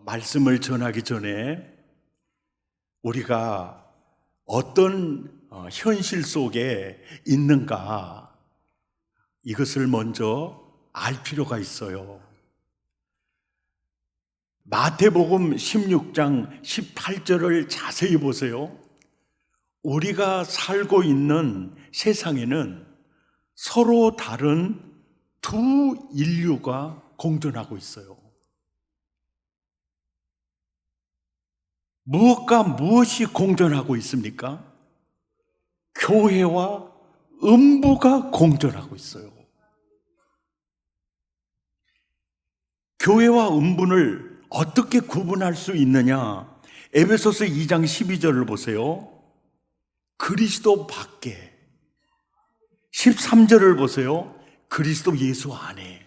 말씀을 전하기 전에 우리가 어떤 현실 속에 있는가, 이것을 먼저 알 필요가 있어요. 마태복음 16장 18절을 자세히 보세요. 우리가 살고 있는 세상에는 서로 다른 두 인류가 공존하고 있어요. 무엇과 무엇이 공존하고 있습니까? 교회와 음부가 공존하고 있어요. 교회와 음부를 어떻게 구분할 수 있느냐? 에베소서 2장 12절을 보세요. 그리스도 밖에. 13절을 보세요. 그리스도 예수 안에.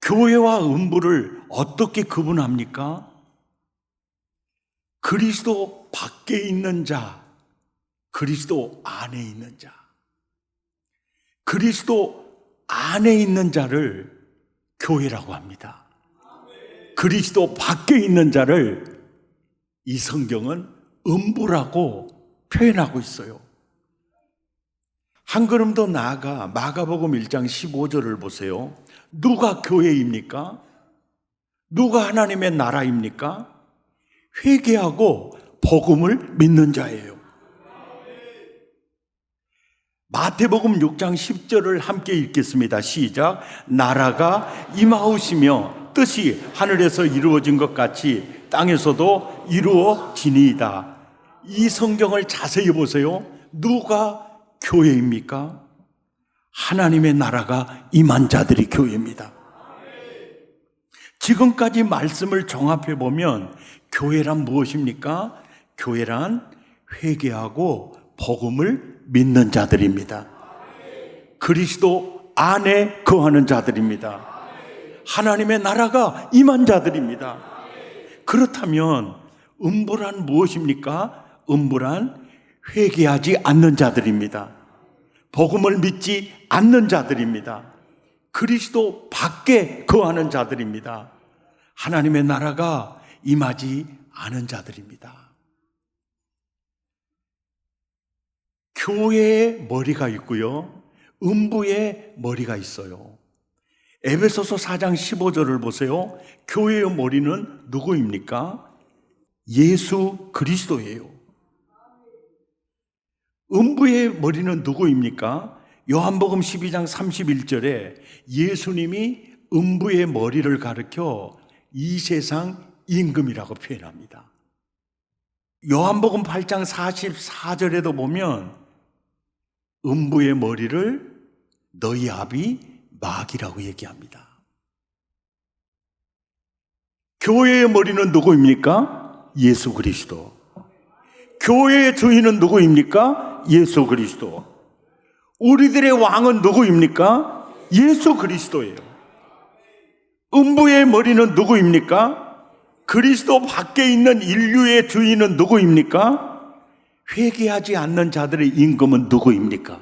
교회와 음부를 어떻게 구분합니까? 그리스도 밖에 있는 자, 그리스도 안에 있는 자. 그리스도 안에 있는 자를 교회라고 합니다. 그리스도 밖에 있는 자를 이 성경은 음부라고 표현하고 있어요. 한 걸음 더 나아가 마가복음 1장 15절을 보세요. 누가 교회입니까? 누가 하나님의 나라입니까? 회개하고 복음을 믿는 자예요. 마태복음 6장 10절을 함께 읽겠습니다. 시작. 나라가 임하오시며 뜻이 하늘에서 이루어진 것 같이 땅에서도 이루어지니이다. 이 성경을 자세히 보세요. 누가 교회입니까? 하나님의 나라가 임한 자들이 교회입니다. 지금까지 말씀을 종합해 보면 교회란 무엇입니까? 교회란 회개하고 복음을 믿는 자들입니다. 그리스도 안에 거하는 자들입니다. 하나님의 나라가 임한 자들입니다. 그렇다면 음부란 무엇입니까? 음부란 회개하지 않는 자들입니다. 복음을 믿지 않는 자들입니다. 그리스도 밖에 거하는 자들입니다. 하나님의 나라가 임하지 않은 자들입니다. 교회에 머리가 있고요, 음부에 머리가 있어요. 에베소서 4장 15절을 보세요. 교회의 머리는 누구입니까? 예수 그리스도예요. 음부의 머리는 누구입니까? 요한복음 12장 31절에 예수님이 음부의 머리를 가리켜 이 세상 임금이라고 표현합니다. 요한복음 8장 44절에도 보면 음부의 머리를 너희 아비 마귀라고 얘기합니다. 교회의 머리는 누구입니까? 예수 그리스도. 교회의 주인은 누구입니까? 예수 그리스도. 우리들의 왕은 누구입니까? 예수 그리스도예요. 음부의 머리는 누구입니까? 그리스도 밖에 있는 인류의 주인은 누구입니까? 회개하지 않는 자들의 임금은 누구입니까?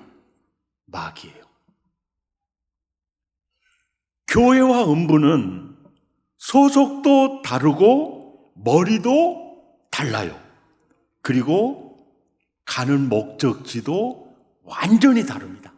마귀예요. 교회와 음부는 소속도 다르고 머리도 달라요. 그리고 가는 목적지도 완전히 다릅니다.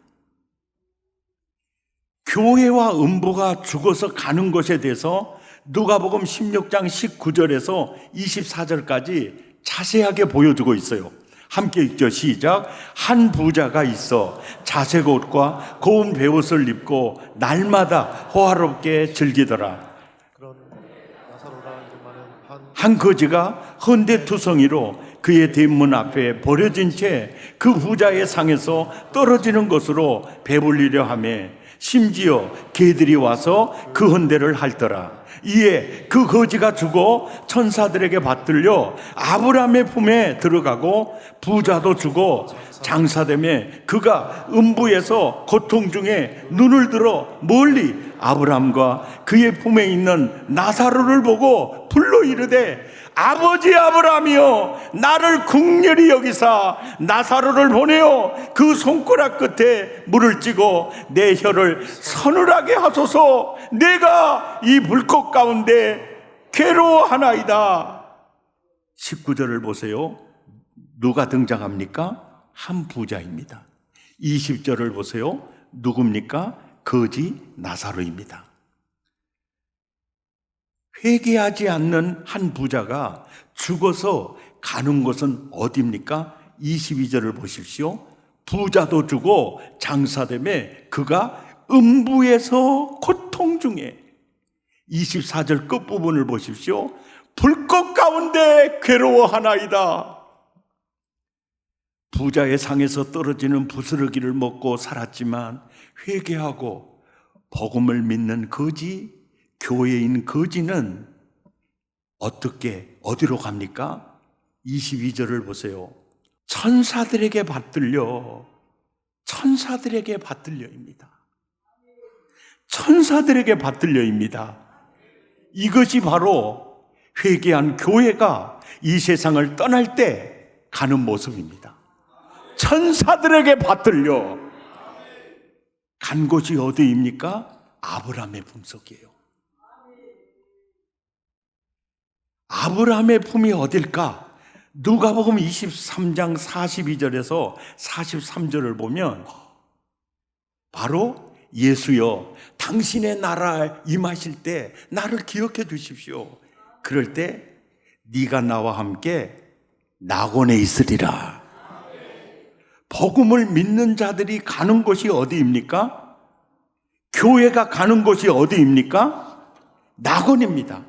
교회와 음부가 죽어서 가는 것에 대해서 누가복음 16장 19절에서 24절까지 자세하게 보여주고 있어요. 함께 읽죠. 시작. 한 부자가 있어 자색 옷과 고운 베옷을 입고 날마다 호화롭게 즐기더라. 한 거지가 헌데투성이로 그의 대문 앞에 버려진 채 그 부자의 상에서 떨어지는 것으로 배불리려 하며 심지어 개들이 와서 그 헌데를 핥더라. 이에 그 거지가 죽어 천사들에게 받들려 아브라함의 품에 들어가고 부자도 죽어 장사되며 그가 음부에서 고통 중에 눈을 들어 멀리 아브라함과 그의 품에 있는 나사로를 보고 불러 이르되 아버지 아브라함이여 나를 긍휼히 여기사 나사로를 보내어 그 손가락 끝에 물을 찌고 내 혀를 서늘하게 하소서. 내가 이 불꽃 것 가운데 괴로워하나이다. 19절을 보세요. 누가 등장합니까? 한 부자입니다. 20절을 보세요. 누굽니까? 거지 나사로입니다. 회개하지 않는 한 부자가 죽어서 가는 곳은 어디입니까? 22절을 보십시오. 부자도 주고 장사됨에 그가 음부에서 고통 중에. 24절 끝부분을 보십시오. 불꽃 가운데 괴로워하나이다. 부자의 상에서 떨어지는 부스러기를 먹고 살았지만 회개하고 복음을 믿는 거지, 교회인 거지는 어디로 갑니까? 22절을 보세요. 천사들에게 받들려입니다. 천사들에게 받들려입니다. 이것이 바로 회개한 교회가 이 세상을 떠날 때 가는 모습입니다. 천사들에게 받들려 간 곳이 어디입니까? 아브라함의 품속이에요. 아브라함의 품이 어딜까? 누가복음 23장 42절에서 43절을 보면 바로 예수여 당신의 나라 임하실 때 나를 기억해 주십시오. 그럴 때 네가 나와 함께 낙원에 있으리라. 복음을 믿는 자들이 가는 곳이 어디입니까? 교회가 가는 곳이 어디입니까? 낙원입니다.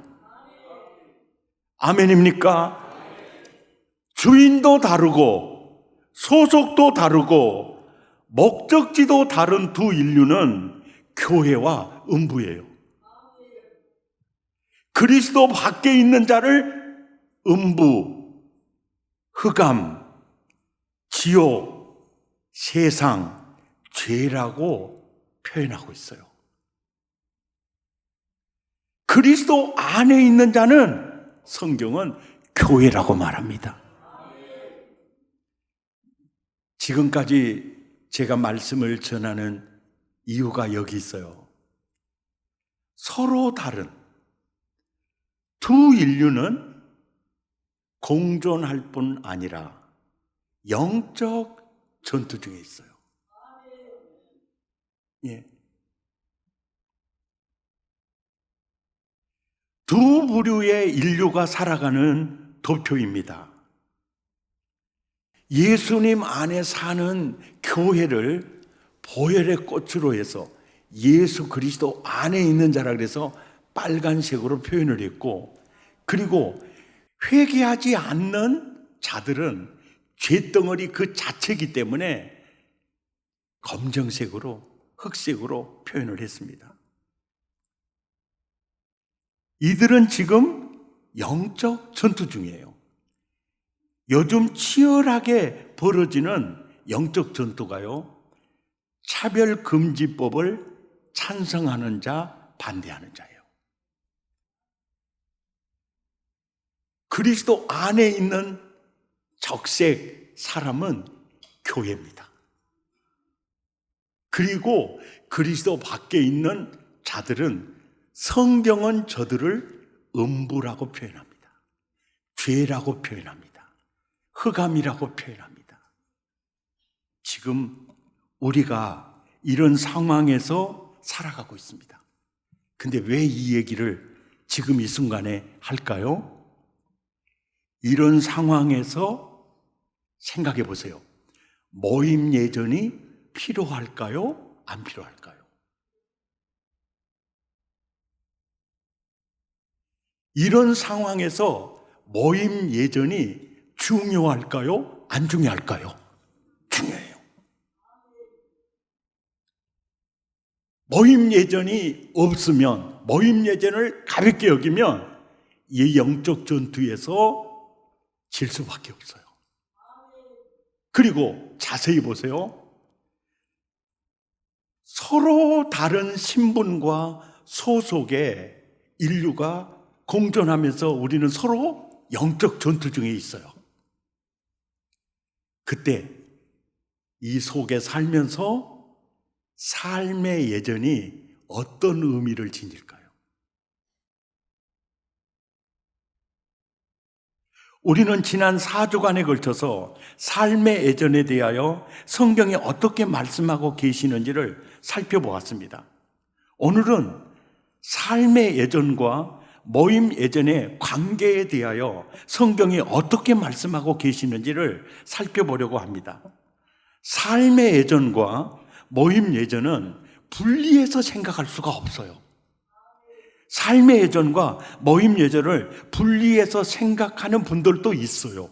아멘입니까? 주인도 다르고 소속도 다르고 목적지도 다른 두 인류는 교회와 음부예요. 그리스도 밖에 있는 자를 음부, 흑암, 지옥, 세상, 죄라고 표현하고 있어요. 그리스도 안에 있는 자는 성경은 교회라고 말합니다. 지금까지 제가 말씀을 전하는 이유가 여기 있어요. 서로 다른 두 인류는 공존할 뿐 아니라 영적 전투 중에 있어요. 예. 두 부류의 인류가 살아가는 도표입니다. 예수님 안에 사는 교회를 보혈의 꽃으로 해서 예수 그리스도 안에 있는 자라 그래서 빨간색으로 표현을 했고, 그리고 회개하지 않는 자들은 죄덩어리 그 자체이기 때문에 검정색으로, 흑색으로 표현을 했습니다. 이들은 지금 영적 전투 중이에요. 요즘 치열하게 벌어지는 영적 전투가요, 차별금지법을 찬성하는 자, 반대하는 자예요. 그리스도 안에 있는 적색 사람은 교회입니다. 그리고 그리스도 밖에 있는 자들은 성경은 저들을 음부라고 표현합니다. 죄라고 표현합니다. 흑암이라고 표현합니다. 지금 우리가 이런 상황에서 살아가고 있습니다. 근데 왜 이 얘기를 지금 이 순간에 할까요? 이런 상황에서 생각해 보세요. 모임 예전이 필요할까요? 안 필요할까요? 이런 상황에서 모임 예전이 중요할까요? 안 중요할까요? 중요해요. 모임 예전이 없으면, 모임 예전을 가볍게 여기면 이 영적 전투에서 질 수밖에 없어요. 그리고 자세히 보세요. 서로 다른 신분과 소속의 인류가 공존하면서 우리는 서로 영적 전투 중에 있어요. 그때 이 속에 살면서 삶의 예전이 어떤 의미를 지닐까요? 우리는 지난 4주간에 걸쳐서 삶의 예전에 대하여 성경에 어떻게 말씀하고 계시는지를 살펴보았습니다. 오늘은 삶의 예전과 모임 예전의 관계에 대하여 성경이 어떻게 말씀하고 계시는지를 살펴보려고 합니다. 삶의 예전과 모임 예전은 분리해서 생각할 수가 없어요. 삶의 예전과 모임 예전을 분리해서 생각하는 분들도 있어요.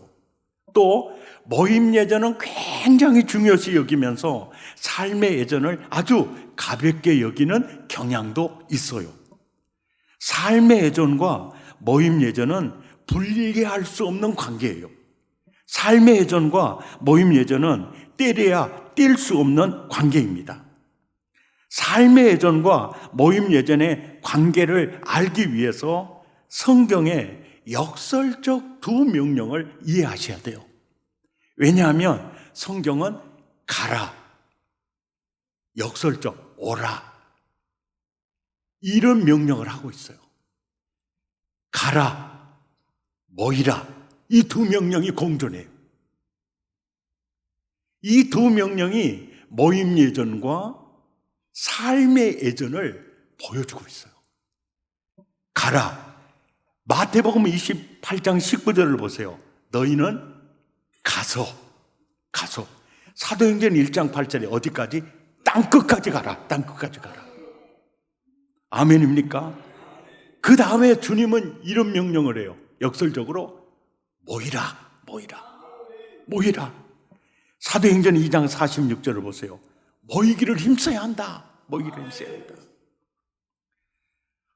또 모임 예전은 굉장히 중요시 여기면서 삶의 예전을 아주 가볍게 여기는 경향도 있어요. 삶의 예전과 모임 예전은 분리할 수 없는 관계예요. 삶의 예전과 모임 예전은 때려야 뗄 수 없는 관계입니다. 삶의 예전과 모임 예전의 관계를 알기 위해서 성경의 역설적 두 명령을 이해하셔야 돼요. 왜냐하면 성경은 가라, 역설적 오라, 이런 명령을 하고 있어요. 가라, 모이라, 이 두 명령이 공존해요. 이 두 명령이 모임 예전과 삶의 예전을 보여주고 있어요. 가라. 마태복음 28장 19절을 보세요. 너희는 가서. 사도행전 1장 8절에 어디까지? 땅끝까지 가라. 땅끝까지 가라. 아멘입니까? 그 다음에 주님은 이런 명령을 해요. 역설적으로 모이라. 사도행전 2장 46절을 보세요. 모이기를 힘써야 한다.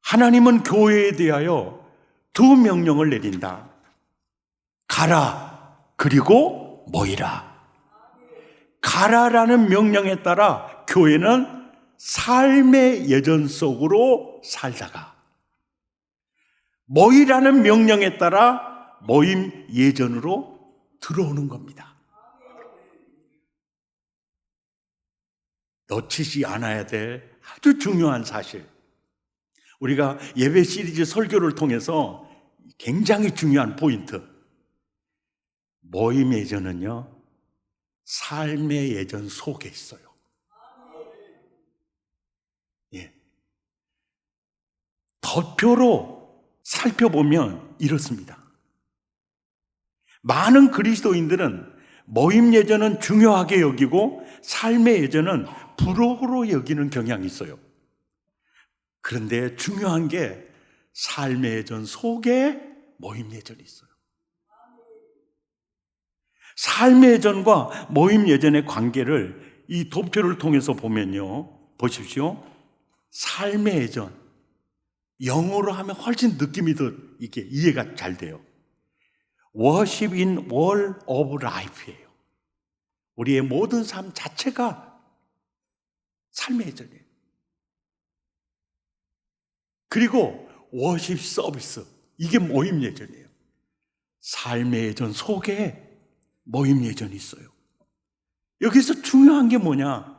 하나님은 교회에 대하여 두 명령을 내린다. 가라, 그리고 모이라. 가라라는 명령에 따라 교회는 삶의 예전 속으로 살다가, 모이라는 명령에 따라 모임 예전으로 들어오는 겁니다. 놓치지 않아야 될 아주 중요한 사실. 우리가 예배 시리즈 설교를 통해서 굉장히 중요한 포인트. 모임 예전은요, 삶의 예전 속에 있어요. 예. 덧표로 살펴보면 이렇습니다. 많은 그리스도인들은 모임 예전은 중요하게 여기고 삶의 예전은 부록으로 여기는 경향이 있어요. 그런데 중요한 게 삶의 예전 속에 모임 예전이 있어요. 삶의 예전과 모임 예전의 관계를 이 도표를 통해서 보면요, 보십시오. 삶의 예전, 영어로 하면 훨씬 느낌이 더 이게 이해가 잘 돼요. Worship in all of life예요. 우리의 모든 삶 자체가 삶의 예전이에요. 그리고 워십 서비스, 이게 모임 예전이에요. 삶의 예전 속에 모임 예전이 있어요. 여기서 중요한 게 뭐냐?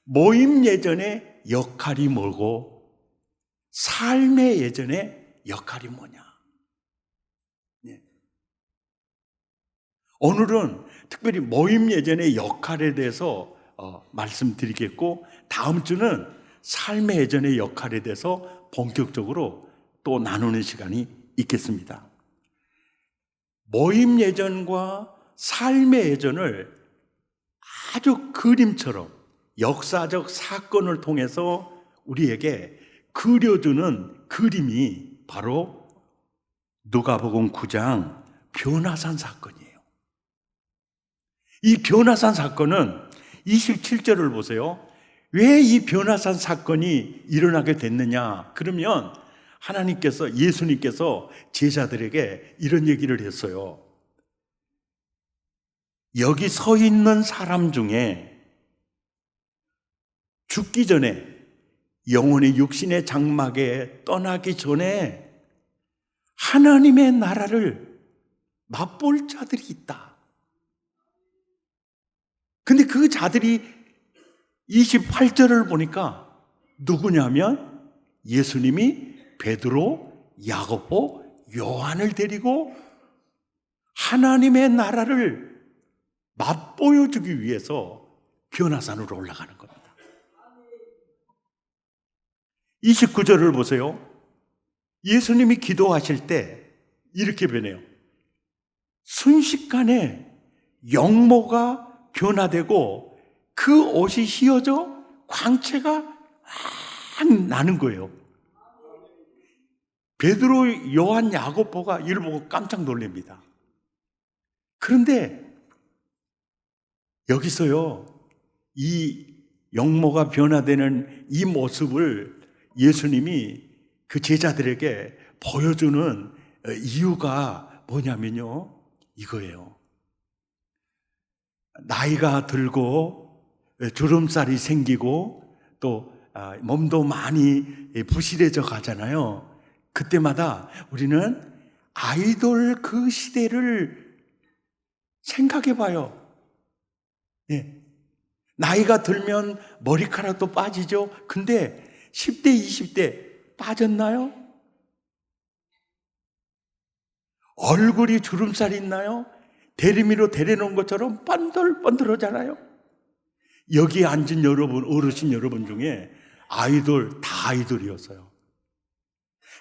모임 예전의 역할이 뭐고 삶의 예전의 역할이 뭐냐? 네. 오늘은 특별히 모임 예전의 역할에 대해서 말씀드리겠고, 다음 주는 삶의 예전의 역할에 대해서 본격적으로 또 나누는 시간이 있겠습니다. 모임 예전과 삶의 예전을 아주 그림처럼 역사적 사건을 통해서 우리에게 그려주는 그림이 바로 누가복음 9장 변화산 사건이에요. 이 변화산 사건은 27절을 보세요. 왜 이 변화산 사건이 일어나게 됐느냐? 그러면 하나님께서, 예수님께서 제자들에게 이런 얘기를 했어요. 여기 서 있는 사람 중에 죽기 전에, 영혼의 육신의 장막에 떠나기 전에 하나님의 나라를 맛볼 자들이 있다. 근데 그 자들이 28절을 보니까 누구냐면 예수님이 베드로, 야고보, 요한을 데리고 하나님의 나라를 맛보여주기 위해서 변화산으로 올라가는 겁니다. 29절을 보세요. 예수님이 기도하실 때 이렇게 변해요. 순식간에 영모가 변화되고 그 옷이 휘어져 광채가 확 나는 거예요. 베드로, 요한, 야고보가 이를 보고 깜짝 놀랍니다. 그런데 여기서요, 이 영모가 변화되는 이 모습을 예수님이 그 제자들에게 보여주는 이유가 뭐냐면요, 이거예요. 나이가 들고 주름살이 생기고 또 몸도 많이 부실해져 가잖아요. 그때마다 우리는 아이돌 그 시대를 생각해 봐요. 예. 나이가 들면 머리카락도 빠지죠. 근데 10대, 20대 빠졌나요? 얼굴이 주름살이 있나요? 대리미로 데려놓은 것처럼 번들번들하잖아요. 여기 앉은 여러분, 어르신 여러분 중에 아이돌, 다 아이돌이었어요.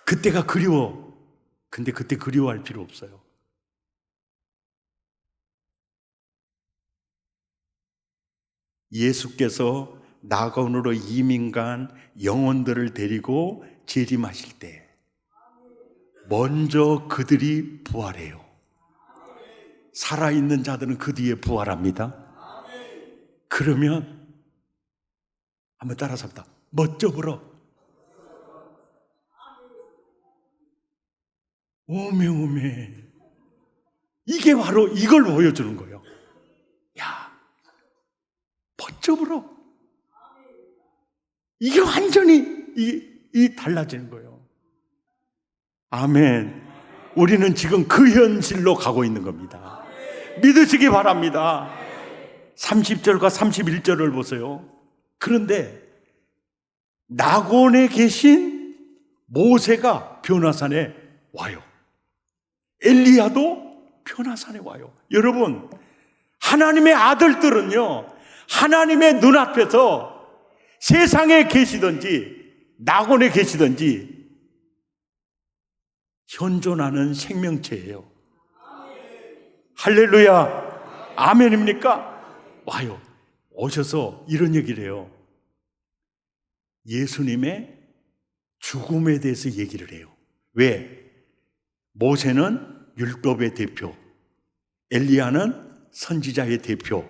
그때가 그리워. 근데 그때 그리워할 필요 없어요. 예수께서 낙원으로 이민간 영혼들을 데리고 재림하실 때 먼저 그들이 부활해요. 살아있는 자들은 그 뒤에 부활합니다. 그러면 한번 따라서 합니다. 멋져 보러. 오메. 이게 바로 이걸 보여주는 거예요. 야, 멋져 보러. 이게 완전히 이 달라지는 거예요. 아멘. 우리는 지금 그 현실로 가고 있는 겁니다. 믿으시기 바랍니다. 30절과 31절을 보세요. 그런데 낙원에 계신 모세가 변화산에 와요. 엘리야도 변화산에 와요. 여러분, 하나님의 아들들은요, 하나님의 눈앞에서 세상에 계시든지 낙원에 계시든지 현존하는 생명체예요. 할렐루야. 아멘입니까? 와요. 오셔서 이런 얘기를 해요. 예수님의 죽음에 대해서 얘기를 해요. 왜? 모세는 율법의 대표, 엘리야는 선지자의 대표.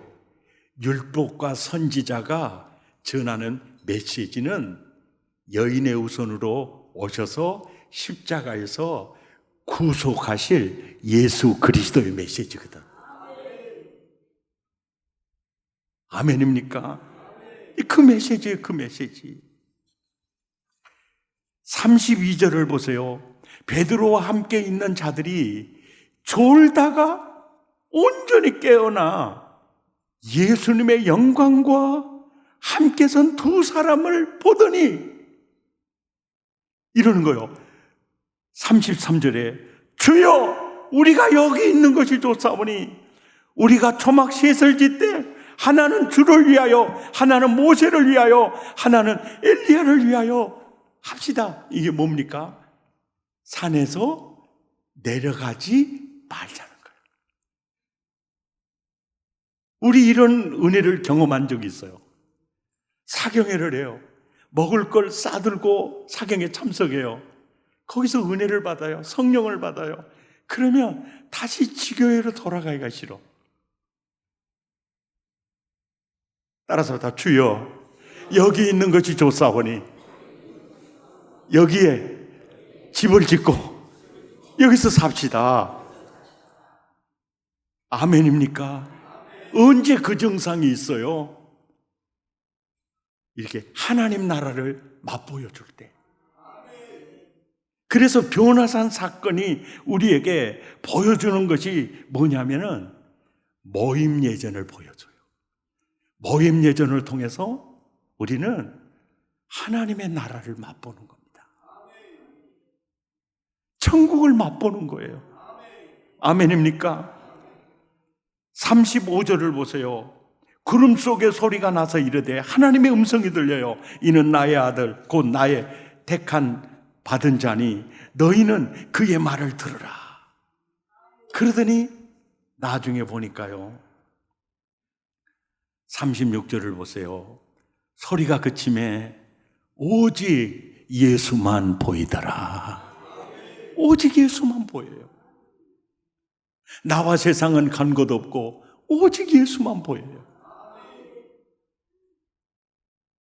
율법과 선지자가 전하는 메시지는 여인의 우선으로 오셔서 십자가에서 구속하실 예수 그리스도의 메시지거든. 아멘입니까? 그 메시지예요, 그 메시지. 32절을 보세요. 베드로와 함께 있는 자들이 졸다가 온전히 깨어나 예수님의 영광과 함께 선 두 사람을 보더니 이러는 거예요. 33절에 주여, 우리가 여기 있는 것이 좋사오니 우리가 초막 셋을 짓되 하나는 주를 위하여, 하나는 모세를 위하여, 하나는 엘리야를 위하여 합시다. 이게 뭡니까? 산에서 내려가지 말자는 거예요. 우리 이런 은혜를 경험한 적이 있어요. 사경회를 해요. 먹을 걸 싸들고 사경에 참석해요. 거기서 은혜를 받아요. 성령을 받아요. 그러면 다시 지교회로 돌아가기가 싫어. 따라서 다 주여, 여기 있는 것이 좋사오니 여기에 집을 짓고 여기서 삽시다. 아멘입니까? 언제 그 정상이 있어요? 이렇게 하나님 나라를 맛보여줄 때. 그래서 변화산 사건이 우리에게 보여주는 것이 뭐냐면은 모임 예전을 보여줘요. 모임 예전을 통해서 우리는 하나님의 나라를 맛보는 겁니다. 천국을 맛보는 거예요. 아멘입니까? 35절을 보세요. 구름 속에 소리가 나서 이르되 하나님의 음성이 들려요. 이는 나의 아들 곧 나의 택한 받은 자니 너희는 그의 말을 들으라. 그러더니 나중에 보니까요, 36절을 보세요. 소리가 그침에 오직 예수만 보이더라. 오직 예수만 보여요. 나와 세상은 간 곳 없고 오직 예수만 보여요.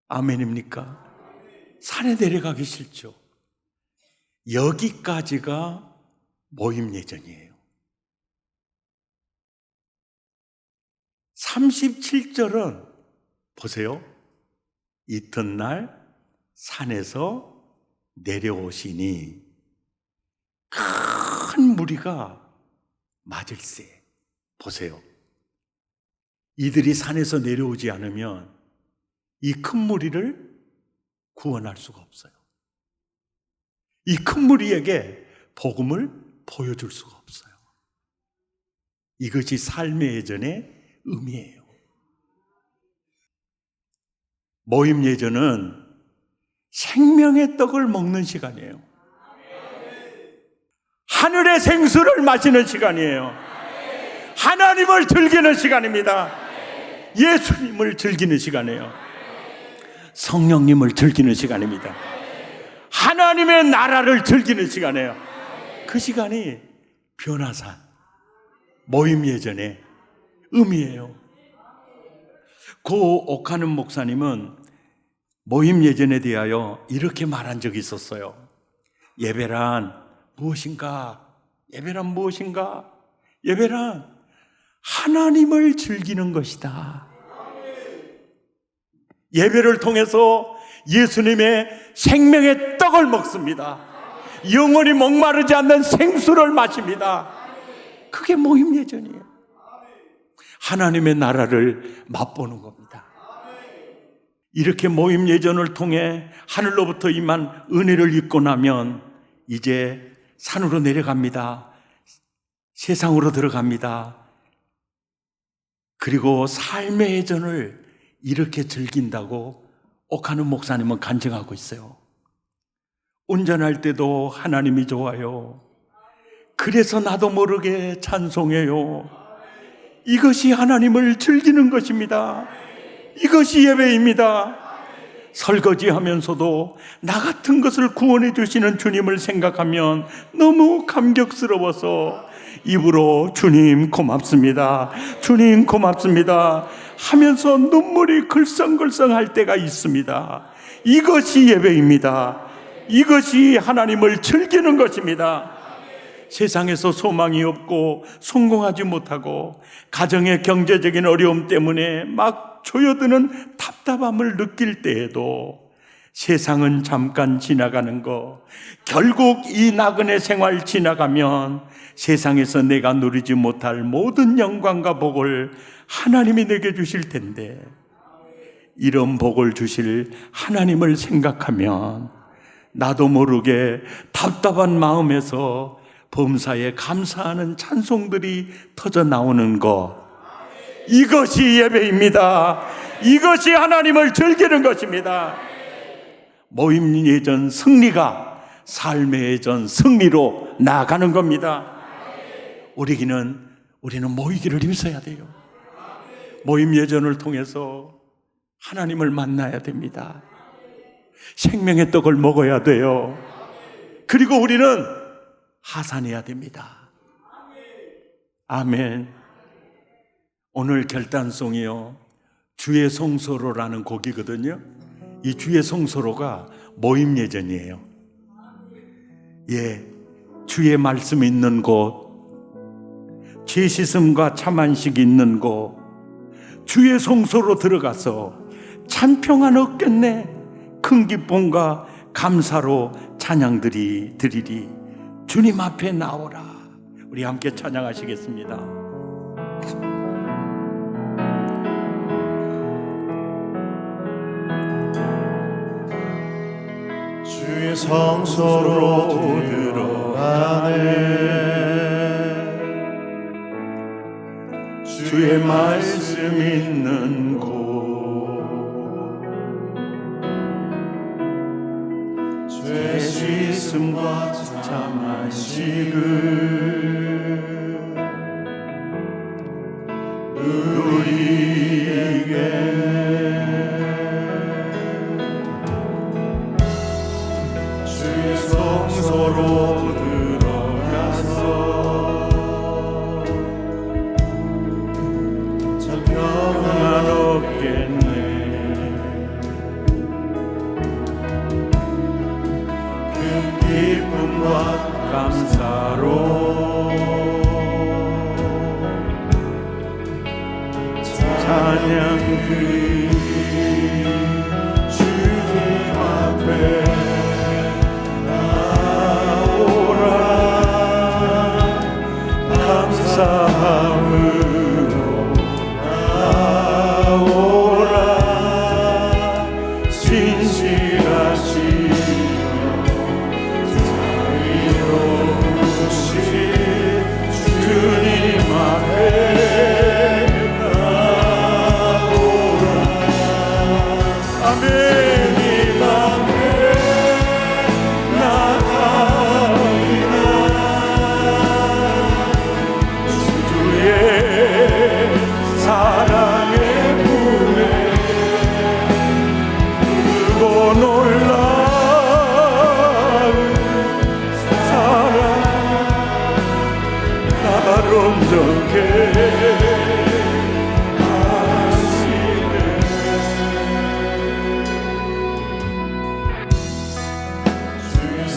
아멘입니까? 산에 내려가기 싫죠? 여기까지가 모임 예정이에요. 37절은 보세요. 이튿날 산에서 내려오시니 큰 무리가 맞을세. 보세요. 이들이 산에서 내려오지 않으면 이 큰 무리를 구원할 수가 없어요. 이 큰 무리에게 복음을 보여줄 수가 없어요. 이것이 삶의 예전의 의미예요. 모임 예전은 생명의 떡을 먹는 시간이에요. 하늘의 생수를 마시는 시간이에요. 하나님을 즐기는 시간입니다. 예수님을 즐기는 시간이에요. 성령님을 즐기는 시간입니다. 하나님의 나라를 즐기는 시간이에요. 그 시간이 변화산 모임 예전의 의미예요. 고 옥하는 목사님은 모임 예전에 대하여 이렇게 말한 적이 있었어요. 예배란 무엇인가? 예배란 무엇인가? 예배란 하나님을 즐기는 것이다. 예배를 통해서 예수님의 생명의 떡을 먹습니다. 영원히 목마르지 않는 생수를 마십니다. 그게 모임 예전이에요. 하나님의 나라를 맛보는 겁니다. 이렇게 모임 예전을 통해 하늘로부터 임한 은혜를 입고 나면 이제 산으로 내려갑니다. 세상으로 들어갑니다. 그리고 삶의 예전을 이렇게 즐긴다고 옥하는 목사님은 간증하고 있어요. 운전할 때도 하나님이 좋아요. 그래서 나도 모르게 찬송해요. 이것이 하나님을 즐기는 것입니다. 이것이 예배입니다. 설거지하면서도 나 같은 것을 구원해 주시는 주님을 생각하면 너무 감격스러워서 입으로 주님 고맙습니다, 주님 고맙습니다 하면서 눈물이 글썽글썽할 때가 있습니다. 이것이 예배입니다. 이것이 하나님을 즐기는 것입니다. 세상에서 소망이 없고 성공하지 못하고 가정의 경제적인 어려움 때문에 막 조여드는 답답함을 느낄 때에도 세상은 잠깐 지나가는 거, 결국 이 나그네 생활 지나가면 세상에서 내가 누리지 못할 모든 영광과 복을 하나님이 내게 주실 텐데, 이런 복을 주실 하나님을 생각하면 나도 모르게 답답한 마음에서 범사에 감사하는 찬송들이 터져 나오는 것, 이것이 예배입니다. 이것이 하나님을 즐기는 것입니다. 모임 예전 승리가 삶의 예전 승리로 나아가는 겁니다. 우리는 모이기를 힘써야 돼요. 모임 예전을 통해서 하나님을 만나야 됩니다. 생명의 떡을 먹어야 돼요. 그리고 우리는 하산해야 됩니다. 아멘. 오늘 결단송이요, 주의 성소로라는 곡이거든요. 이 주의 성소로가 모임 예전이에요. 예, 주의 말씀이 있는 곳, 죄 씻음과 참 안식이 있는 곳, 주의 성소로 들어가서 참 평안 얻겠네, 큰 기쁨과 감사로 찬양들이 드리리. 주님 앞에 나오라. 우리 함께 찬양하시겠습니다. 주의 성소로 들어가네. 주의 말씀 있는 곳 죄 씻음과 참안식을 누리게 주의 성소로 들어가서 참 평안 얻겠네. 그 기쁨과 감사로 찬양 드리니 주님 앞에 나오라. 감사함으로 나오라. 신실하시며 자비로우신 주님 앞에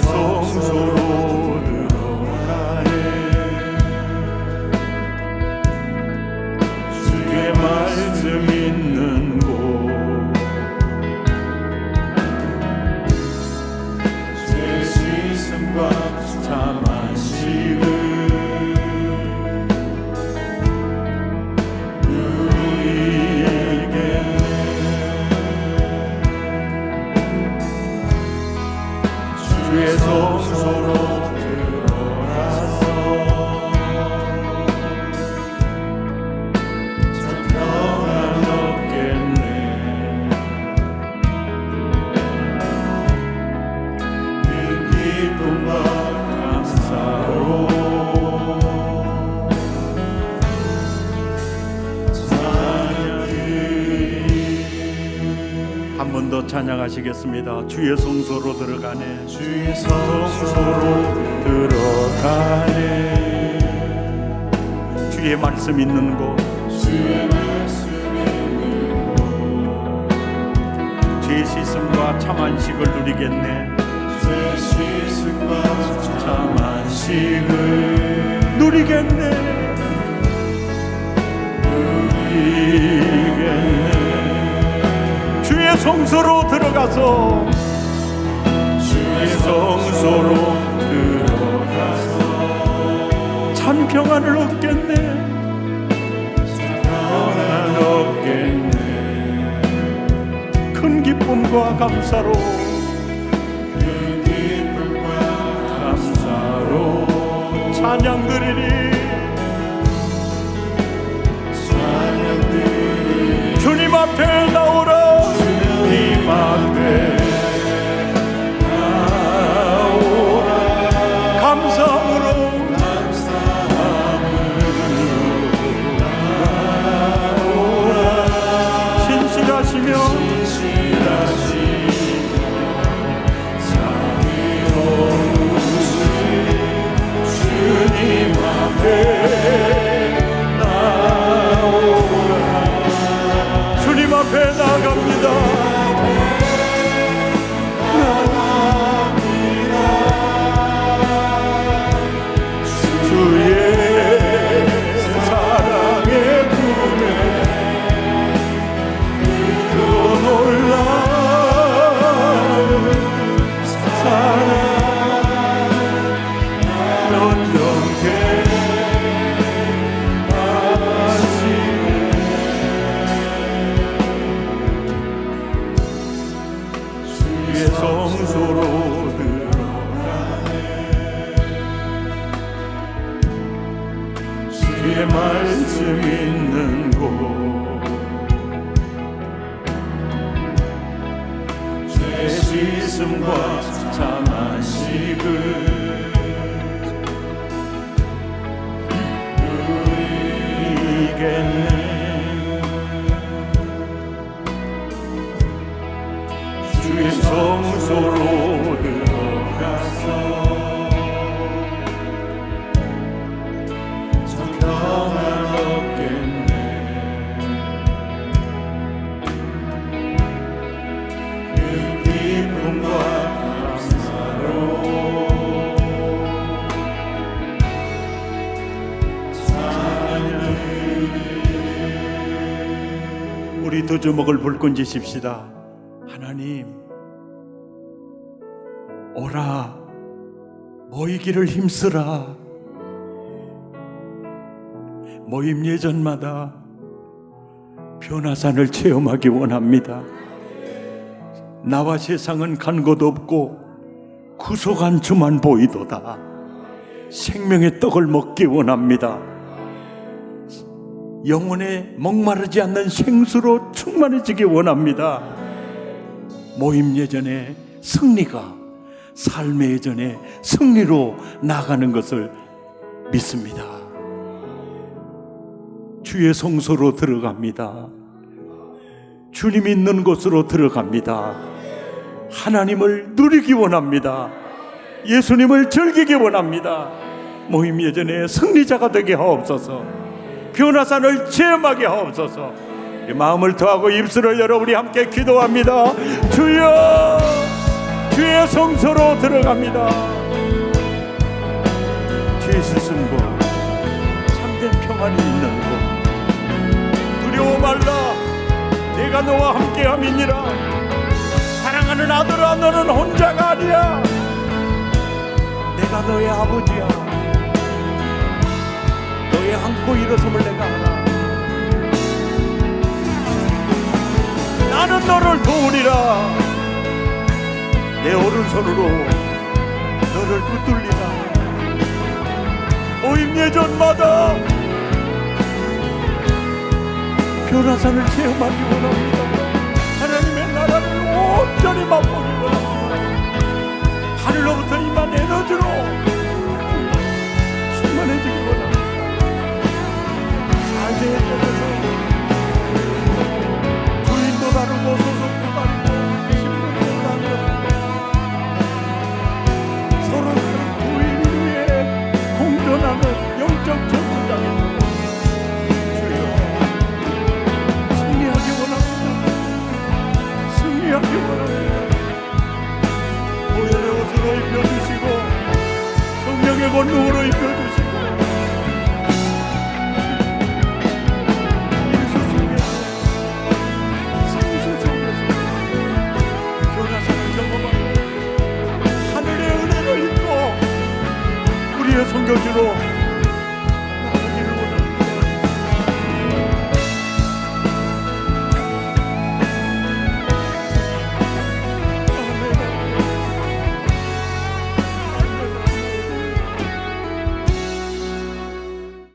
성소로 들어가네. 주의 말씀 있는 곳 죄 씻음과 참안식을 누리게 주의 성소로 들어가서 참 평안 얻겠네. 그 기쁨과 감사로 한 번 더 찬양하시겠습니다. 주의 성소로 들어가네. 주의 성소로 들어가네. 주의 말씀 있는 곳 주의 말씀 있는 곳 죄 씻음과 참안식을 누리겠네. 죄 씻음과 참안식을 누리겠네. 주의 성소로 들어가서 주의 성소로 들어가서 참 평안을 얻겠네. 참 평안을 얻겠네. 큰 기쁨과 감사로 큰 기쁨과 감사로 찬양 드리니 주님 앞에 나오라. 주님 앞에 나오라. 감사함으로 나오라. 신실하시며 자비로우신 주님 앞에 주님 앞에 나아갑니다. 주의 사랑의 품에 그 놀라운 사랑 온전케 하시네. 말씀과 참한 식을 누리겠네. 주의 성소로 들어가서 평안을 얻겠네. 그 기쁨과 감사로 우리 두 주먹을 불끈 쥐십시다. 하나님, 오라, 모이기를 힘쓰라. 모임 예전마다 변화산을 체험하기 원합니다. 나와 세상은 간 곳 없고 구속한 주만 보이도다. 생명의 떡을 먹기 원합니다. 영혼에 목마르지 않는 생수로 충만해지기 원합니다. 모임 예전에 승리가 삶의 예전에 승리로 나가는 것을 믿습니다. 주의 성소로 들어갑니다. 주님 있는 곳으로 들어갑니다. 하나님을 누리기 원합니다. 예수님을 즐기기 원합니다. 모임 예전에 승리자가 되게 하옵소서. 변화산을 체험하게 하옵소서. 우리 마음을 더하고 입술을 열어 우리 함께 기도합니다. 주여, 주의 성소로 들어갑니다. 주의 스승과 참된 평안이 있는 곳, 두려워 말라, 내가 너와 함께함이니라. 사랑하는 아들아, 너는 혼자가 아니야. 내가 너의 아버지야. 너의 안고 일어섬을 내가 알아. 나는 너를 도우리라. 내 오른손으로 너를 붙들리라. 모임 예전마다 변화산을 체험하기 원합니다.